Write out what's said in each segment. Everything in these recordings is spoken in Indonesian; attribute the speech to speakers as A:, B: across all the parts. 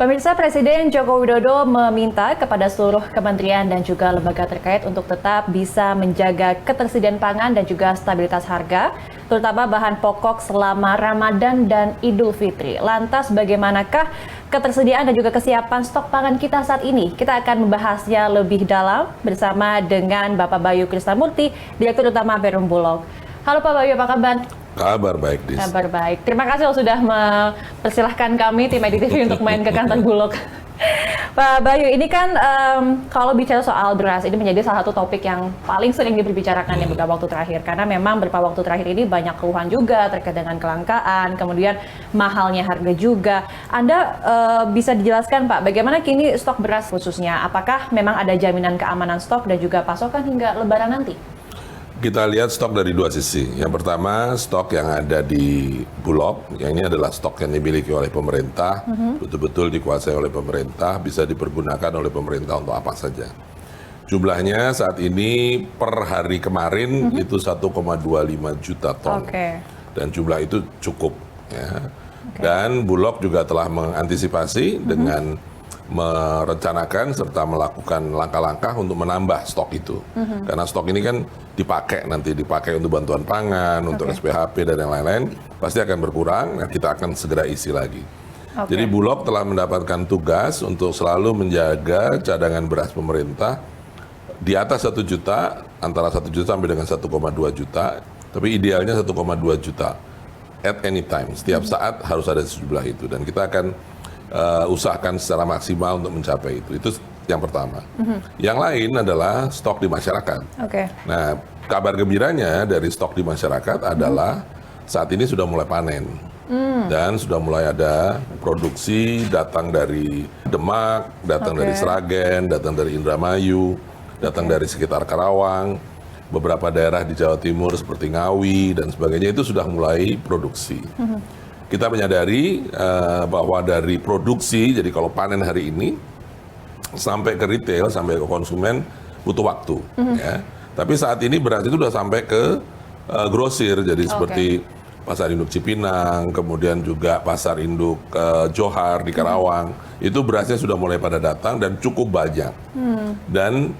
A: Pemirsa, Presiden Joko Widodo meminta kepada seluruh kementerian dan juga lembaga terkait untuk tetap bisa menjaga ketersediaan pangan dan juga stabilitas harga, terutama bahan pokok selama Ramadan dan Idul Fitri. Lantas bagaimanakah ketersediaan dan juga kesiapan stok pangan kita saat ini? Kita akan membahasnya lebih dalam bersama dengan Bapak Bayu Krisnamurti, Direktur Utama Perum Bulog. Halo Pak Bayu, apa kabar?
B: Kabar baik, Dis.
A: Kabar baik. Terima kasih sudah mempersilahkan kami, tim EdiTV, untuk main ke kantor Bulog. Pak Bayu, ini kan kalau bicara soal beras, ini menjadi salah satu topik yang paling sering diperbicarakan di beberapa waktu terakhir. Karena memang beberapa waktu terakhir ini banyak keluhan juga terkait dengan kelangkaan, kemudian mahalnya harga juga. Anda bisa dijelaskan Pak, bagaimana kini stok beras khususnya? Apakah memang ada jaminan keamanan stok dan juga pasokan hingga Lebaran nanti?
B: Kita lihat stok dari dua sisi. Yang pertama, stok yang ada di Bulog, yang ini adalah stok yang dimiliki oleh pemerintah, betul-betul dikuasai oleh pemerintah, bisa dipergunakan oleh pemerintah untuk apa saja. Jumlahnya saat ini per hari kemarin itu 1,25 juta ton. Dan jumlah itu cukup. Ya. Dan Bulog juga telah mengantisipasi dengan merencanakan serta melakukan langkah-langkah untuk menambah stok itu. Karena stok ini kan dipakai untuk bantuan pangan, untuk SPHP dan yang lain-lain, pasti akan berkurang, nah kita akan segera isi lagi. Jadi Bulog telah mendapatkan tugas untuk selalu menjaga cadangan beras pemerintah di atas 1 juta, antara 1 juta sampai dengan 1,2 juta, tapi idealnya 1,2 juta at any time, setiap saat harus ada sejumlah itu, dan kita akan usahakan secara maksimal untuk mencapai itu. Itu yang pertama. Yang lain adalah stok di masyarakat. Nah, kabar gembiranya dari stok di masyarakat adalah saat ini sudah mulai panen. Dan sudah mulai ada produksi datang dari Demak, datang dari Sragen, datang dari Indramayu, datang dari sekitar Karawang, beberapa daerah di Jawa Timur seperti Ngawi dan sebagainya itu sudah mulai produksi. Kita menyadari bahwa dari produksi, jadi kalau panen hari ini, sampai ke retail, sampai ke konsumen, butuh waktu. Ya. Tapi saat ini beras itu sudah sampai ke grosir, jadi seperti Pasar Induk Cipinang, kemudian juga Pasar Induk Johar di Karawang, itu berasnya sudah mulai pada datang dan cukup banyak. Dan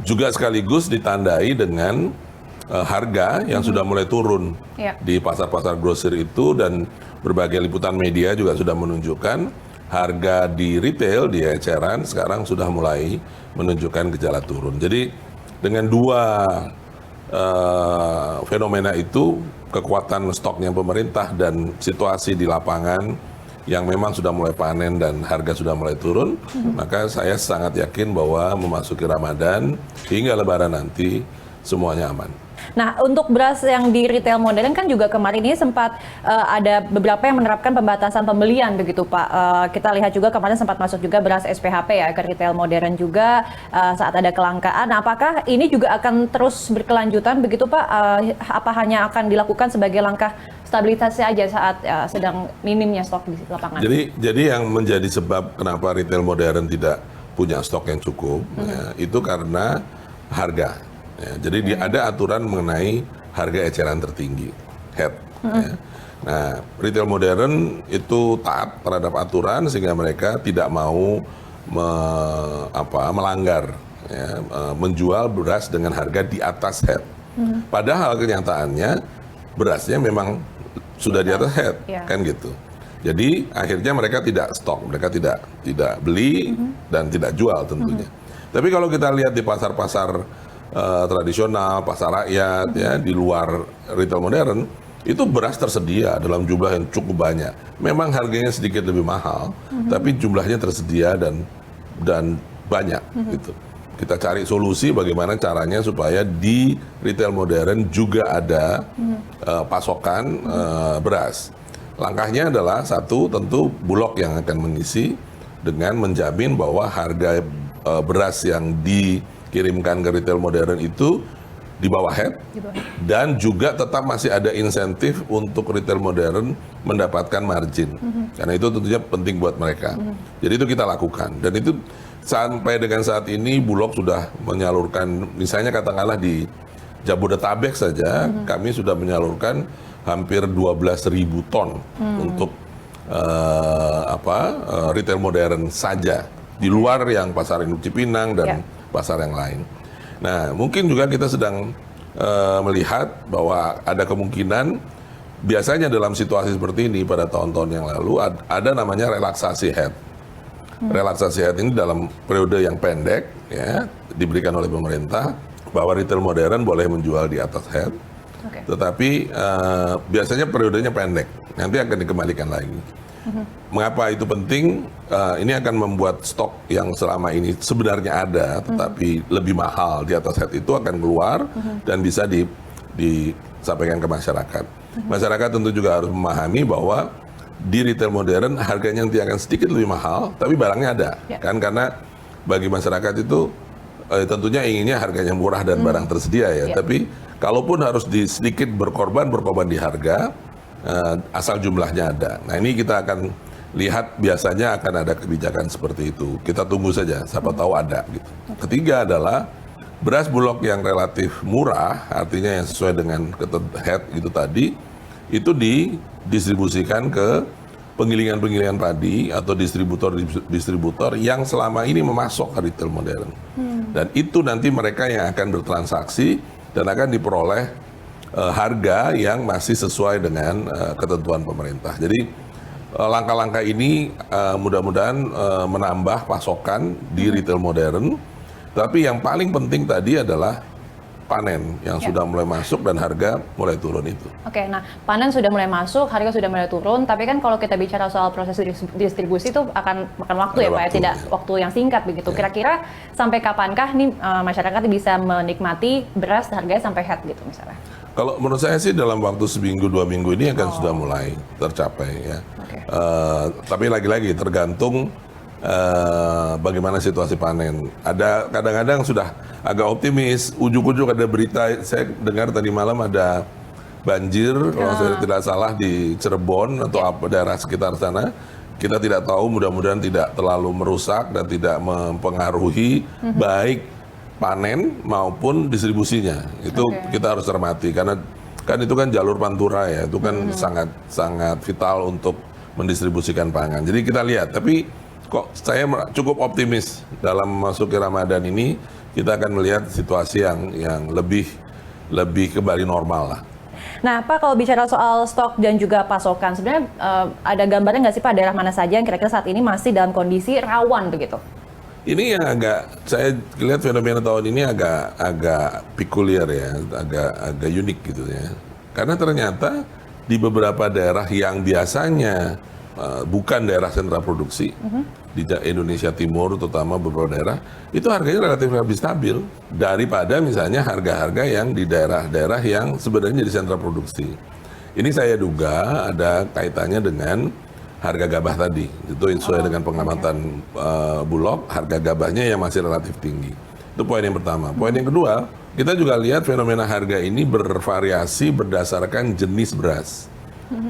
B: juga sekaligus ditandai dengan harga yang sudah mulai turun di pasar-pasar grosir itu, dan berbagai liputan media juga sudah menunjukkan harga di retail, di eceran sekarang sudah mulai menunjukkan gejala turun. Jadi dengan dua fenomena itu, kekuatan stoknya pemerintah dan situasi di lapangan yang memang sudah mulai panen dan harga sudah mulai turun, maka saya sangat yakin bahwa memasuki Ramadan hingga Lebaran nanti semuanya aman.
A: Nah, untuk beras yang di retail modern kan juga kemarin ini sempat ada beberapa yang menerapkan pembatasan pembelian begitu Pak. Kita lihat juga kemarin sempat masuk juga beras SPHP ya ke retail modern juga saat ada kelangkaan. Nah, apakah ini juga akan terus berkelanjutan begitu Pak? Apa hanya akan dilakukan sebagai langkah stabilitasnya aja saat sedang minimnya stok di lapangan?
B: Jadi yang menjadi sebab kenapa retail modern tidak punya stok yang cukup, ya, itu karena harga. Ya, jadi ada aturan mengenai harga eceran tertinggi, HET. Ya. Nah, retail modern itu taat terhadap aturan sehingga mereka tidak mau melanggar, ya, menjual beras dengan harga di atas HET. Padahal kenyataannya berasnya memang sudah di atas HET, kan gitu. Jadi akhirnya mereka tidak stok, mereka tidak beli dan tidak jual tentunya. Tapi kalau kita lihat di pasar-pasar tradisional, pasar rakyat, ya, di luar retail modern, itu beras tersedia dalam jumlah yang cukup banyak. Memang harganya sedikit lebih mahal, tapi jumlahnya tersedia dan banyak. Gitu. Kita cari solusi bagaimana caranya supaya di retail modern juga ada pasokan beras. Langkahnya adalah satu, tentu Bulog yang akan mengisi dengan menjamin bahwa harga beras yang dikirimkan ke retail modern itu di bawah HET, dan juga tetap masih ada insentif untuk retail modern mendapatkan margin, karena itu tentunya penting buat mereka. Jadi itu kita lakukan, dan itu sampai dengan saat ini Bulog sudah menyalurkan, misalnya katakanlah di Jabodetabek saja, kami sudah menyalurkan hampir 12.000 ton untuk retail modern saja di luar yang pasar induk Cipinang dan pasar yang lain. Nah, mungkin juga kita sedang melihat bahwa ada kemungkinan biasanya dalam situasi seperti ini pada tahun-tahun yang lalu ada namanya relaksasi head. Relaksasi head ini dalam periode yang pendek ya diberikan oleh pemerintah bahwa retail modern boleh menjual di atas head. Tetapi biasanya periodenya pendek, nanti akan dikembalikan lagi. Mengapa itu penting? Ini akan membuat stok yang selama ini sebenarnya ada, tetapi lebih mahal di atas head itu akan keluar dan bisa disampaikan ke masyarakat. Masyarakat tentu juga harus memahami bahwa di retail modern harganya nanti akan sedikit lebih mahal, tapi barangnya ada, kan? Karena bagi masyarakat itu tentunya inginnya harganya murah dan barang tersedia ya. Tapi kalaupun harus sedikit berkorban di harga, asal jumlahnya ada. Nah ini kita akan lihat biasanya akan ada kebijakan seperti itu. Kita tunggu saja, siapa tahu ada. Gitu. Ketiga adalah beras bulog yang relatif murah, artinya yang sesuai dengan head itu tadi, itu didistribusikan ke penggilingan-penggilingan padi atau distributor yang selama ini memasok retail modern. Dan itu nanti mereka yang akan bertransaksi dan akan diperoleh harga yang masih sesuai dengan ketentuan pemerintah. Jadi langkah-langkah ini mudah-mudahan menambah pasokan di retail modern. Tapi yang paling penting tadi adalah panen yang sudah mulai masuk dan harga mulai turun itu.
A: Oke, nah panen sudah mulai masuk, harga sudah mulai turun, tapi kan kalau kita bicara soal proses distribusi itu akan makan waktu ya Pak ya, tidak waktu yang singkat begitu. Kira-kira sampai kapankah nih masyarakat bisa menikmati beras harganya sampai head gitu misalnya?
B: Kalau menurut saya sih dalam waktu seminggu 2 minggu ini akan sudah mulai tercapai ya. Tapi lagi-lagi tergantung bagaimana situasi panen. Ada kadang-kadang sudah agak optimis, ujuk-ujuk ada berita, saya dengar tadi malam ada banjir kalau saya tidak salah di Cirebon atau daerah sekitar sana. Kita tidak tahu, mudah-mudahan tidak terlalu merusak dan tidak mempengaruhi baik panen maupun distribusinya. Itu kita harus cermati karena kan itu kan jalur pantura ya, itu kan sangat vital untuk mendistribusikan pangan. Jadi kita lihat, tapi kok saya cukup optimis dalam memasuki Ramadan ini kita akan melihat situasi yang lebih kembali normal lah.
A: Nah Pak, kalau bicara soal stok dan juga pasokan, sebenarnya ada gambarnya nggak sih Pak daerah mana saja yang kira-kira saat ini masih dalam kondisi rawan begitu?
B: Ini yang saya lihat fenomena tahun ini agak pekuliar ya, agak unik gitu ya. Karena ternyata di beberapa daerah yang biasanya bukan daerah sentra produksi, di Indonesia Timur terutama beberapa daerah, itu harganya relatif lebih stabil daripada misalnya harga-harga yang di daerah-daerah yang sebenarnya di sentra produksi. Ini saya duga ada kaitannya dengan harga gabah tadi. Itu sesuai dengan pengamatan Bulog, harga gabahnya yang masih relatif tinggi. Itu poin yang pertama. Poin yang kedua, kita juga lihat fenomena harga ini bervariasi berdasarkan jenis beras.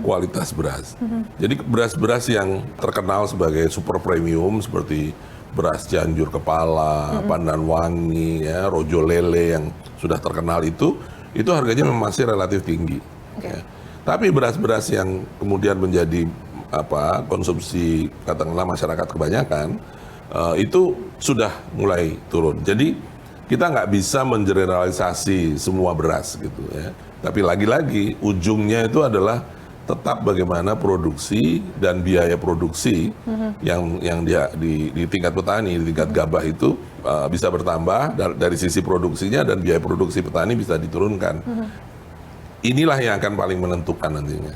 B: Kualitas beras. Jadi beras-beras yang terkenal sebagai super premium seperti beras Cianjur Kepala, Pandan Wangi, ya, Rojo Lele yang sudah terkenal itu harganya memang masih relatif tinggi. Ya. Tapi beras-beras yang kemudian menjadi konsumsi katakanlah masyarakat kebanyakan itu sudah mulai turun. Jadi kita nggak bisa mengeneralisasi semua beras gitu ya. Tapi lagi-lagi ujungnya itu adalah tetap bagaimana produksi dan biaya produksi yang di tingkat petani, di tingkat gabah itu bisa bertambah dari sisi produksinya dan biaya produksi petani bisa diturunkan. Inilah yang akan paling menentukan nantinya.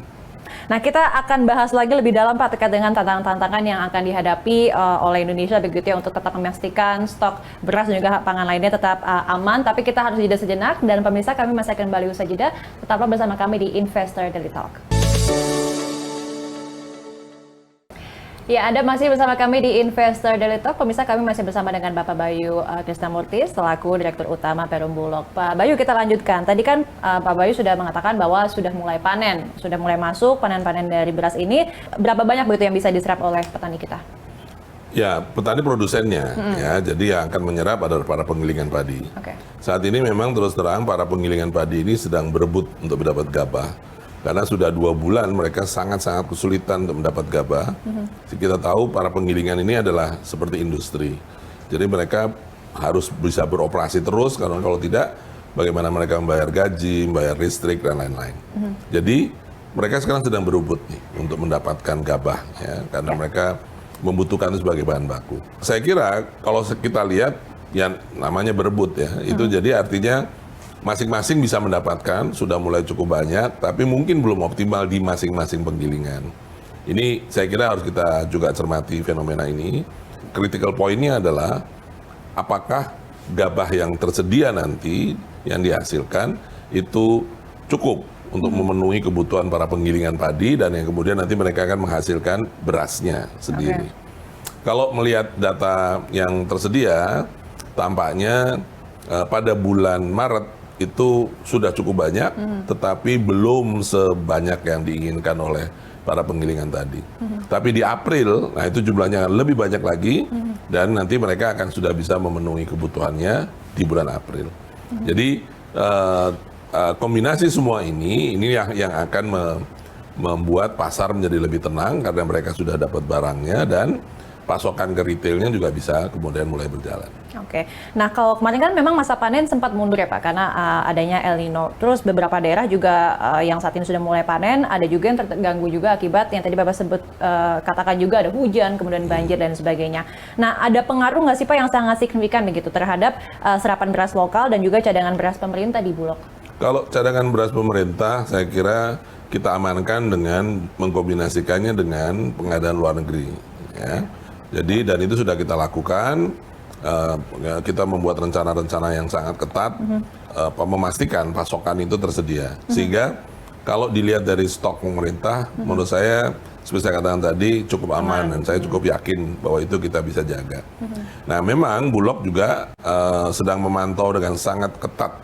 A: Nah, kita akan bahas lagi lebih dalam Pak terkait dengan tantangan-tantangan yang akan dihadapi oleh Indonesia begitu ya untuk tetap memastikan stok beras dan juga pangan lainnya tetap aman. Tapi kita harus jeda sejenak dan pemirsa kami masih akan kembali usai jeda. Tetaplah bersama kami di Investor Daily Talk. Ya, Anda masih bersama kami di Investor Daily Talk. Pemirsa, kami masih bersama dengan Bapak Bayu Krisnamurti selaku Direktur Utama Perum Bulog. Pak Bayu, kita lanjutkan. Tadi kan Pak Bayu sudah mengatakan bahwa sudah mulai panen, sudah mulai masuk panen-panen dari beras ini. Berapa banyak begitu yang bisa diserap oleh petani kita?
B: Ya, petani produsennya, ya, jadi yang akan menyerap adalah para penggilingan padi. Saat ini memang terus terang para penggilingan padi ini sedang berebut untuk mendapat gabah. karena sudah 2 bulan mereka sangat-sangat kesulitan untuk mendapat gabah. Kita tahu para penggilingan ini adalah seperti industri, jadi mereka harus bisa beroperasi terus, karena kalau tidak bagaimana mereka membayar gaji, membayar listrik dan lain-lain. Jadi mereka sekarang sedang berebut nih untuk mendapatkan gabah, ya, karena mereka membutuhkan itu sebagai bahan baku. Saya kira kalau kita lihat yang namanya berebut ya, itu jadi artinya masing-masing bisa mendapatkan, sudah mulai cukup banyak, tapi mungkin belum optimal di masing-masing penggilingan. Ini saya kira harus kita juga cermati fenomena ini. Critical point-nya adalah apakah gabah yang tersedia nanti yang dihasilkan itu cukup untuk memenuhi kebutuhan para penggilingan padi, dan yang kemudian nanti mereka akan menghasilkan berasnya sendiri. Kalau melihat data yang tersedia, tampaknya pada bulan Maret itu sudah cukup banyak, tetapi belum sebanyak yang diinginkan oleh para penggilingan tadi. Tapi di April, nah itu jumlahnya lebih banyak lagi, dan nanti mereka akan sudah bisa memenuhi kebutuhannya di bulan April. Jadi kombinasi semua ini yang akan membuat pasar menjadi lebih tenang, karena mereka sudah dapat barangnya, dan pasokan ke retailnya juga bisa kemudian mulai berjalan.
A: Oke, nah kalau kemarin kan memang masa panen sempat mundur ya Pak, karena adanya El Nino. Terus beberapa daerah juga yang saat ini sudah mulai panen, ada juga yang terganggu juga akibat yang tadi Bapak sebut, katakan juga ada hujan, kemudian banjir dan sebagainya. Nah, ada pengaruh nggak sih Pak yang sangat signifikan begitu terhadap serapan beras lokal dan juga cadangan beras pemerintah di Bulog?
B: Kalau cadangan beras pemerintah, saya kira kita amankan dengan mengkombinasikannya dengan pengadaan luar negeri. Ya. Jadi, dan itu sudah kita lakukan, kita membuat rencana-rencana yang sangat ketat, memastikan pasokan itu tersedia. Sehingga kalau dilihat dari stok pemerintah, menurut saya, seperti saya katakan tadi, cukup aman, dan saya cukup yakin bahwa itu kita bisa jaga. Nah, memang Bulog juga sedang memantau dengan sangat ketat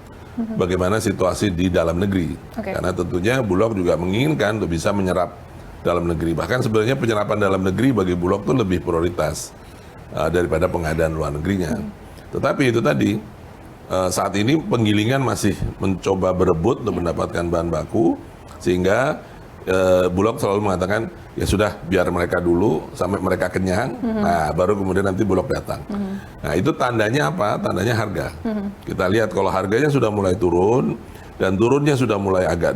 B: bagaimana situasi di dalam negeri. Karena tentunya Bulog juga menginginkan untuk bisa menyerap dalam negeri. Bahkan sebenarnya penyerapan dalam negeri bagi Bulog itu lebih prioritas daripada pengadaan luar negerinya. Tetapi itu tadi, saat ini penggilingan masih mencoba berebut untuk mendapatkan bahan baku, sehingga Bulog selalu mengatakan, ya sudah biar mereka dulu sampai mereka kenyang, nah baru kemudian nanti Bulog datang. Nah itu tandanya apa? Tandanya harga. Kita lihat kalau harganya sudah mulai turun, dan turunnya sudah mulai agak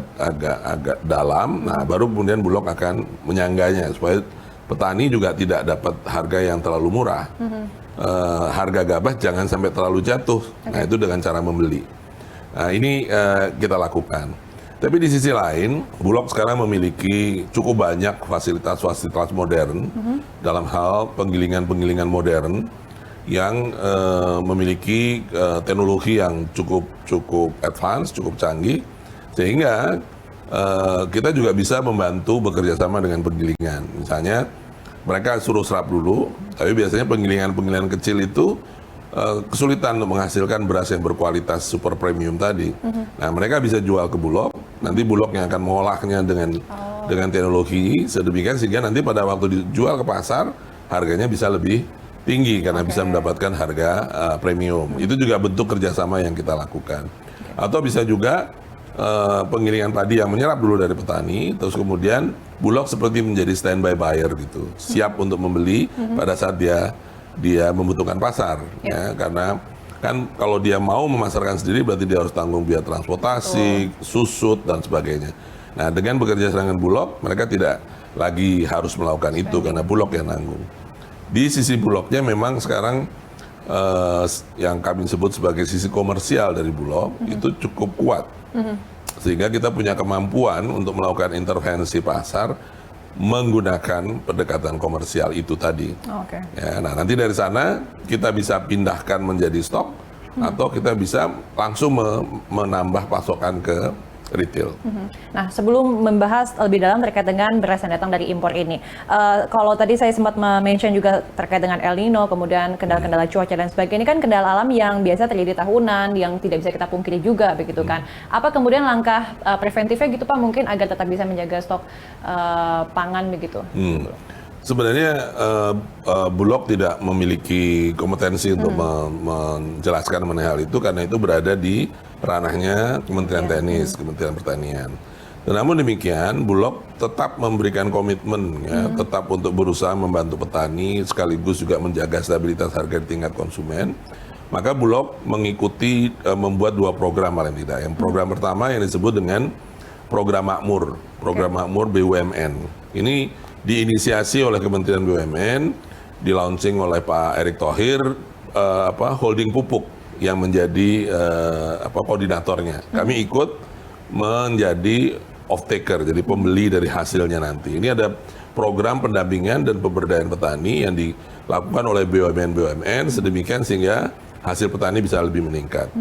B: dalam, nah baru kemudian Bulog akan menyangganya supaya petani juga tidak dapat harga yang terlalu murah. Harga gabah jangan sampai terlalu jatuh. Nah itu dengan cara membeli. Nah ini kita lakukan. Tapi di sisi lain, Bulog sekarang memiliki cukup banyak fasilitas-fasilitas modern dalam hal penggilingan-penggilingan modern yang memiliki teknologi yang cukup advance, cukup canggih, sehingga kita juga bisa membantu bekerja sama dengan penggilingan. Misalnya mereka suruh serap dulu, tapi biasanya penggilingan-penggilingan kecil itu kesulitan untuk menghasilkan beras yang berkualitas super premium tadi. Nah, mereka bisa jual ke Bulog, nanti Bulog yang akan mengolahnya dengan teknologi sedemikian sehingga nanti pada waktu dijual ke pasar harganya bisa lebih tinggi karena bisa mendapatkan harga premium. Itu juga bentuk kerjasama yang kita lakukan. Atau bisa juga penggilingan padi yang menyerap dulu dari petani, terus kemudian Bulog seperti menjadi standby buyer gitu, siap untuk membeli pada saat dia membutuhkan pasar, ya, karena kan kalau dia mau memasarkan sendiri berarti dia harus tanggung biaya transportasi, susut dan sebagainya. Nah, dengan bekerja sama dengan Bulog, mereka tidak lagi harus melakukan itu karena Bulog yang nanggung. Di sisi Bulognya memang sekarang yang kami sebut sebagai sisi komersial dari Bulog itu cukup kuat, sehingga kita punya kemampuan untuk melakukan intervensi pasar menggunakan pendekatan komersial itu tadi. Ya, nah nanti dari sana kita bisa pindahkan menjadi stok atau kita bisa langsung menambah pasokan ke retail.
A: Nah, sebelum membahas lebih dalam terkait dengan beras yang datang dari impor ini, kalau tadi saya sempat mention juga terkait dengan El Nino, kemudian kendala-kendala cuaca dan sebagainya, ini kan kendala alam yang biasa terjadi tahunan, yang tidak bisa kita pungkiri juga, begitu kan? Apa kemudian langkah preventifnya gitu Pak, mungkin agar tetap bisa menjaga stok pangan begitu?
B: Sebenarnya Bulog tidak memiliki kompetensi untuk menjelaskan mengenai hal itu karena itu berada di ranahnya Kementerian Teknis, Kementerian Pertanian. Namun demikian, Bulog tetap memberikan komitmen, ya, tetap untuk berusaha membantu petani, sekaligus juga menjaga stabilitas harga di tingkat konsumen. Maka Bulog mengikuti membuat 2 program paling tidak. Yang program pertama yang disebut dengan program Makmur, program Makmur BUMN. Ini diinisiasi oleh Kementerian BUMN, di-launching oleh Pak Erick Thohir, holding pupuk yang menjadi koordinatornya. Kami ikut menjadi off-taker, jadi pembeli dari hasilnya nanti. Ini ada program pendampingan dan pemberdayaan petani yang dilakukan oleh BUMN sedemikian sehingga hasil petani bisa lebih meningkat.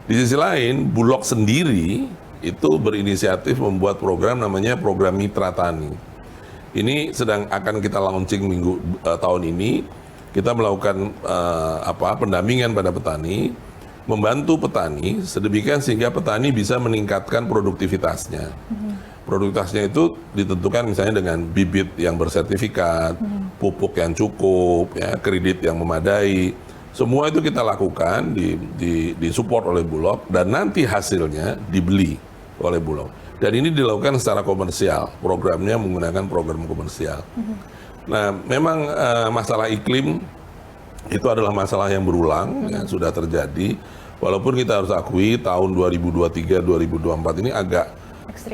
B: Di sisi lain, Bulog sendiri itu berinisiatif membuat program namanya program Mitra Tani. Ini sedang akan kita launching tahun ini. Kita melakukan pendampingan pada petani, membantu petani sedemikian sehingga petani bisa meningkatkan produktivitasnya. Produktivitasnya itu ditentukan misalnya dengan bibit yang bersertifikat, pupuk yang cukup, ya, kredit yang memadai. Semua itu kita lakukan, disupport oleh Bulog, dan nanti hasilnya dibeli oleh Bulog. Dan ini dilakukan secara komersial, programnya menggunakan program komersial. Nah, memang masalah iklim itu adalah masalah yang berulang, yang sudah terjadi. Walaupun kita harus akui tahun 2023-2024 ini agak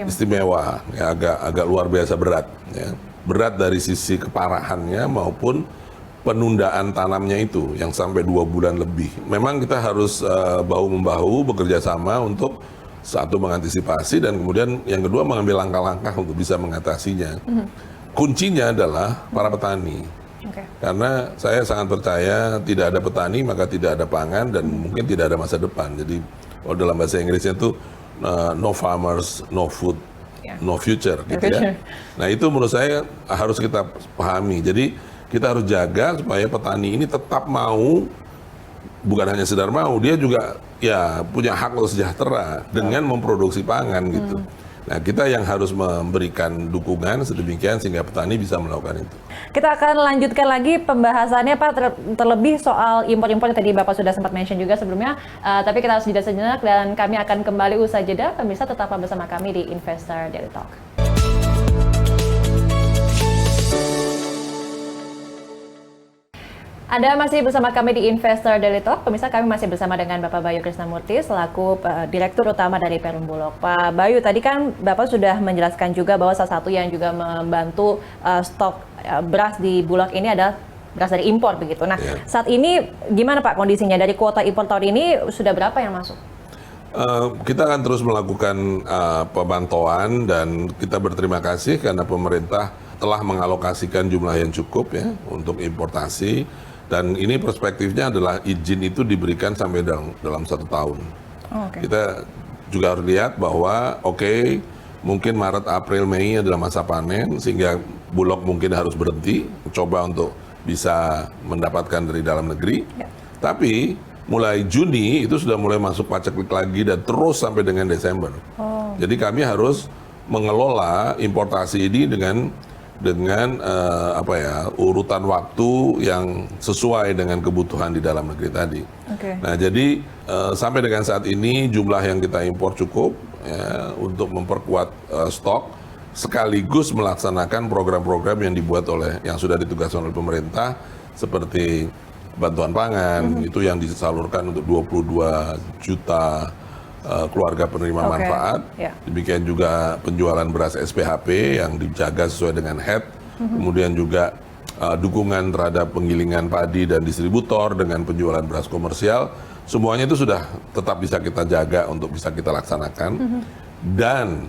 B: istimewa, ya, agak luar biasa berat. Ya. Berat dari sisi keparahannya maupun penundaan tanamnya itu yang sampai 2 bulan lebih. Memang kita harus bahu-membahu bekerja sama untuk satu mengantisipasi dan kemudian yang kedua mengambil langkah-langkah untuk bisa mengatasinya. Kuncinya adalah para petani. Karena saya sangat percaya tidak ada petani maka tidak ada pangan dan mungkin tidak ada masa depan. Jadi kalau dalam bahasa Inggrisnya itu no farmers, no food, no future, gitu ya. Nah itu menurut saya harus kita pahami. Jadi kita harus jaga supaya petani ini tetap mau, bukan hanya sekedar mau, dia juga ya punya hak untuk sejahtera dengan memproduksi pangan gitu. Nah, kita yang harus memberikan dukungan sedemikian sehingga petani bisa melakukan itu.
A: Kita akan lanjutkan lagi pembahasannya, Pak, terlebih soal impor-impor yang tadi Bapak sudah sempat mention juga sebelumnya. Tapi kita harus jeda sejenak dan kami akan kembali usai jeda. Pemirsa tetaplah bersama kami di Investor Daily Talk. Anda masih bersama kami di Investor Daily Talk. Pemirsa, kami masih bersama dengan Bapak Bayu Krisnamurti selaku Direktur Utama dari Perum Bulog. Pak Bayu, tadi kan Bapak sudah menjelaskan juga bahwa salah satu yang juga membantu stok beras di Bulog ini adalah beras dari impor begitu. Nah, saat ini gimana Pak kondisinya? Dari kuota impor tahun ini sudah berapa yang masuk?
B: Kita akan terus melakukan pemantauan dan kita berterima kasih karena pemerintah telah mengalokasikan jumlah yang cukup ya untuk importasi. Dan ini perspektifnya adalah izin itu diberikan sampai dalam 1 tahun. Kita juga harus lihat bahwa mungkin Maret, April, Mei adalah masa panen sehingga Bulog mungkin harus berhenti coba untuk bisa mendapatkan dari dalam negeri. Tapi mulai Juni itu sudah mulai masuk paceklik lagi dan terus sampai dengan Desember. Jadi kami harus mengelola importasi ini dengan urutan waktu yang sesuai dengan kebutuhan di dalam negeri tadi. Nah, jadi sampai dengan saat ini jumlah yang kita impor cukup ya, untuk memperkuat stok sekaligus melaksanakan program-program yang dibuat yang sudah ditugaskan oleh pemerintah seperti bantuan pangan itu yang disalurkan untuk 22 juta keluarga penerima manfaat. Demikian juga penjualan beras SPHP yang dijaga sesuai dengan HET. Kemudian juga dukungan terhadap penggilingan padi dan distributor dengan penjualan beras komersial. Semuanya itu sudah tetap bisa kita jaga untuk bisa kita laksanakan. Dan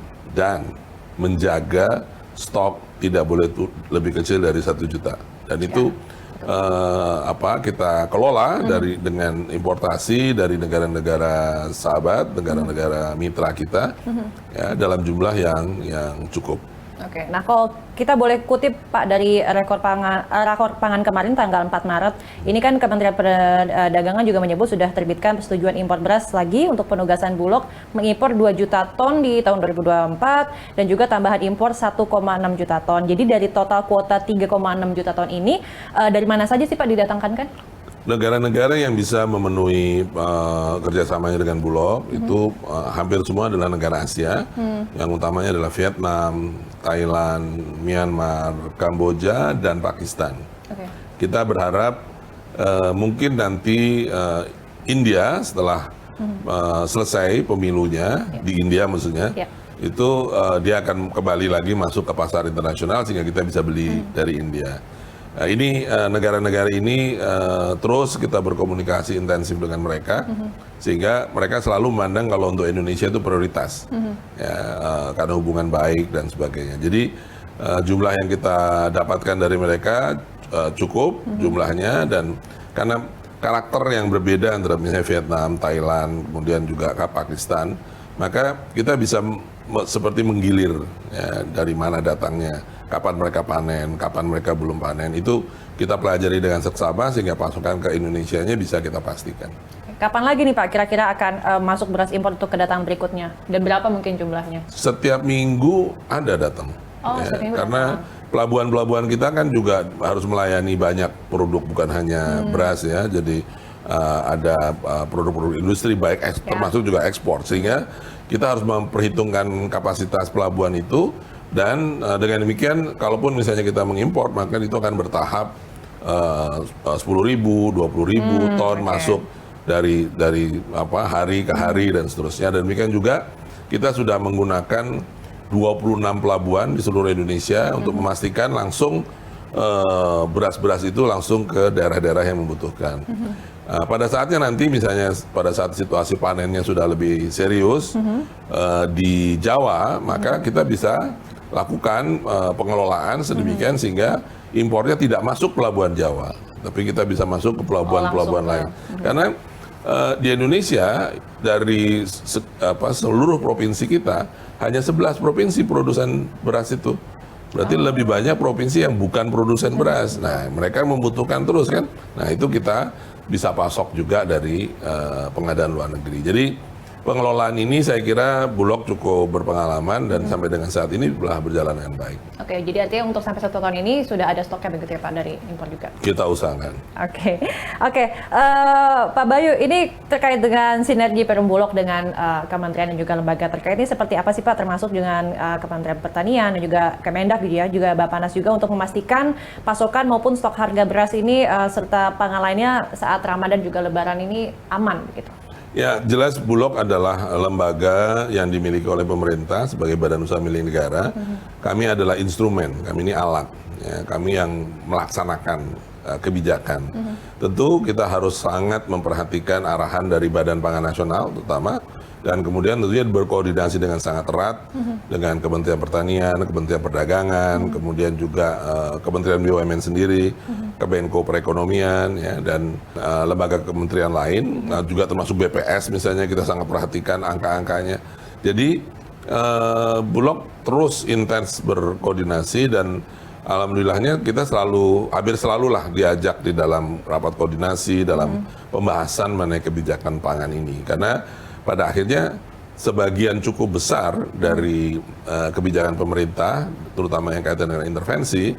B: menjaga stok tidak boleh lebih kecil dari 1 juta. Dan itu kita kelola dengan importasi dari negara-negara sahabat, negara-negara mitra kita ya, dalam jumlah yang cukup.
A: Nah kalau kita boleh kutip Pak dari rakor pangan kemarin tanggal 4 Maret, ini kan Kementerian Perdagangan juga menyebut sudah terbitkan persetujuan impor beras lagi untuk penugasan Bulog mengimpor 2 juta ton di tahun 2024 dan juga tambahan impor 1,6 juta ton. Jadi dari total kuota 3,6 juta ton ini dari mana saja sih Pak didatangkan kan?
B: negara-negara yang bisa memenuhi kerjasamanya dengan Bulog itu hampir semua adalah negara Asia, yang utamanya adalah Vietnam, Thailand, Myanmar, Kamboja, dan Pakistan.
A: Oke.
B: Kita berharap mungkin nanti India setelah selesai pemilunya di India maksudnya, itu dia akan kembali lagi masuk ke pasar internasional sehingga kita bisa beli dari India. Ini negara-negara ini terus kita berkomunikasi intensif dengan mereka sehingga mereka selalu memandang kalau untuk Indonesia itu prioritas ya, karena hubungan baik dan sebagainya. Jadi jumlah yang kita dapatkan dari mereka cukup jumlahnya, dan karena karakter yang berbeda antara misalnya Vietnam, Thailand, kemudian juga Pakistan, maka kita bisa seperti menggilir ya, dari mana datangnya, kapan mereka panen, kapan mereka belum panen, itu kita pelajari dengan seksama sehingga pasokan ke Indonesianya bisa kita pastikan.
A: Kapan lagi nih Pak kira-kira akan masuk beras impor untuk kedatangan berikutnya, dan berapa mungkin jumlahnya?
B: Setiap minggu ada datang. Ya, karena pelabuhan-pelabuhan kita kan juga harus melayani banyak produk, bukan hanya beras ya, jadi ada produk-produk industri baik termasuk juga ekspor, sehingga kita harus memperhitungkan kapasitas pelabuhan itu, dan dengan demikian kalaupun misalnya kita mengimpor maka itu akan bertahap 10.000, 20.000 ton masuk dari hari ke hari dan seterusnya. Dan demikian juga kita sudah menggunakan 26 pelabuhan di seluruh Indonesia untuk memastikan langsung beras-beras itu langsung ke daerah-daerah yang membutuhkan. Pada saatnya nanti misalnya pada saat situasi panennya sudah lebih serius di Jawa, maka kita bisa lakukan pengelolaan sedemikian sehingga impornya tidak masuk pelabuhan Jawa, tapi kita bisa masuk ke pelabuhan-pelabuhan lain. Karena di Indonesia dari seluruh provinsi kita hanya 11 provinsi produsen beras itu. Berarti lebih banyak provinsi yang bukan produsen beras. Nah, mereka membutuhkan terus kan. Nah, itu kita bisa pasok juga dari pengadaan luar negeri. Jadi pengelolaan ini saya kira Bulog cukup berpengalaman dan sampai dengan saat ini telah berjalan dengan baik.
A: Oke, jadi artinya untuk sampai 1 tahun ini sudah ada stoknya begitu ya Pak dari impor juga?
B: Kita usahakan.
A: Oke. Pak Bayu, ini terkait dengan sinergi Perum Bulog dengan kementerian dan juga lembaga terkait ini seperti apa sih Pak, termasuk dengan Kementerian Pertanian dan juga Kemendak gitu ya, juga Bappenas juga untuk memastikan pasokan maupun stok harga beras ini serta pangan lainnya saat Ramadan juga Lebaran ini aman begitu?
B: Ya, jelas Bulog adalah lembaga yang dimiliki oleh pemerintah sebagai badan usaha milik negara. Kami adalah instrumen, kami ini alat. Ya, kami yang melaksanakan kebijakan. Tentu kita harus sangat memperhatikan arahan dari Badan Pangan Nasional terutama, dan kemudian tentunya berkoordinasi dengan sangat erat dengan Kementerian Pertanian, Kementerian Perdagangan, kemudian juga Kementerian BUMN sendiri, Kemenko Perekonomian, ya, dan lembaga kementerian lain, juga termasuk BPS misalnya kita sangat perhatikan angka-angkanya. Jadi Bulog terus intens berkoordinasi dan alhamdulillahnya kita hampir selalu lah diajak di dalam rapat koordinasi, dalam pembahasan mengenai kebijakan pangan ini. Karena pada akhirnya sebagian cukup besar dari kebijakan pemerintah, terutama yang kaitan dengan intervensi,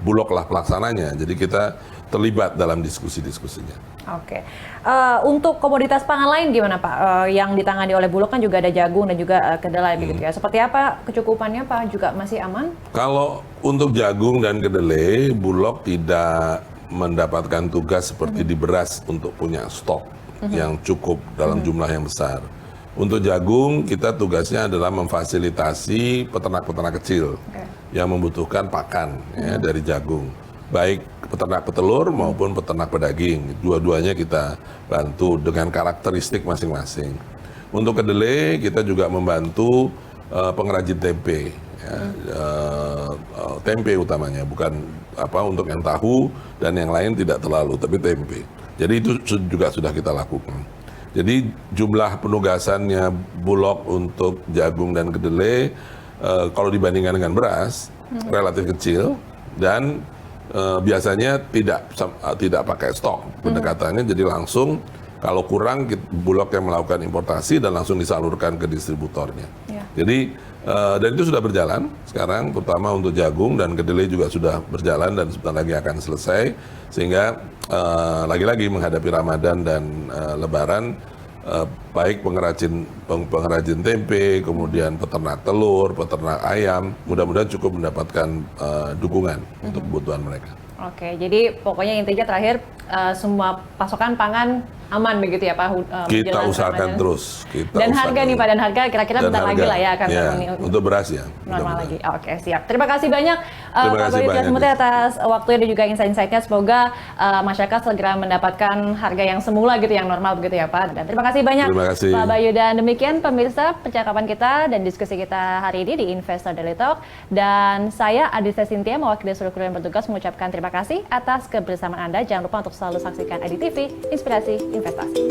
B: Bulog lah pelaksananya. Jadi kita terlibat dalam diskusi-diskusinya.
A: Oke. Untuk komoditas pangan lain gimana Pak? Yang ditangani oleh Bulog kan juga ada jagung dan juga kedelai begitu ya. Seperti apa kecukupannya Pak? Juga masih aman?
B: Kalau untuk jagung dan kedelai, Bulog tidak mendapatkan tugas seperti di beras untuk punya stok yang cukup dalam jumlah yang besar. Untuk jagung, kita tugasnya adalah memfasilitasi peternak-peternak kecil yang membutuhkan pakan ya, dari jagung. Baik peternak petelur maupun peternak pedaging. Dua-duanya kita bantu dengan karakteristik masing-masing. Untuk kedelai, kita juga membantu pengrajin tempe. Ya, tempe utamanya, bukan untuk yang tahu dan yang lain tidak terlalu, tapi tempe. Jadi itu juga sudah kita lakukan. Jadi jumlah penugasannya Bulog untuk jagung dan kedelai kalau dibandingkan dengan beras relatif kecil, dan biasanya tidak pakai stok pendekatannya. Jadi langsung kalau kurang Bulog yang melakukan importasi dan langsung disalurkan ke distributornya. Jadi Dan itu sudah berjalan sekarang, terutama untuk jagung dan kedelai juga sudah berjalan dan sebentar lagi akan selesai. Sehingga lagi-lagi menghadapi Ramadan dan Lebaran, baik pengrajin tempe, kemudian peternak telur, peternak ayam, mudah-mudahan cukup mendapatkan dukungan untuk kebutuhan mereka.
A: Oke, jadi pokoknya intinya terakhir semua pasokan pangan aman begitu ya Pak?
B: Kita
A: menjelang
B: usahakan
A: Ramadan.
B: terus.
A: Dan harga nih Pak, dan harga kira-kira
B: Dan
A: bentar lagi
B: harga,
A: lah ya akan
B: ya,
A: terpenuhi
B: untuk beras ya.
A: normal lagi. Oke, siap. Terima kasih banyak
B: Terima
A: Pak
B: kasih
A: Bayu
B: banyak,
A: Triasmuti atas waktunya dan juga insight-insightnya. Semoga masyarakat segera mendapatkan harga yang semula gitu, yang normal begitu ya Pak. Dan terima kasih banyak
B: Terima kasih.
A: Pak Bayu. Dan demikian pemirsa percakapan kita dan diskusi kita hari ini di Investor Daily Talk. Dan saya Aditya Cynthia mewakili seluruh kru yang bertugas mengucapkan terima kasih atas kebersamaan Anda. Jangan lupa untuk selalu saksikan IDTV, Inspirasi Investasi.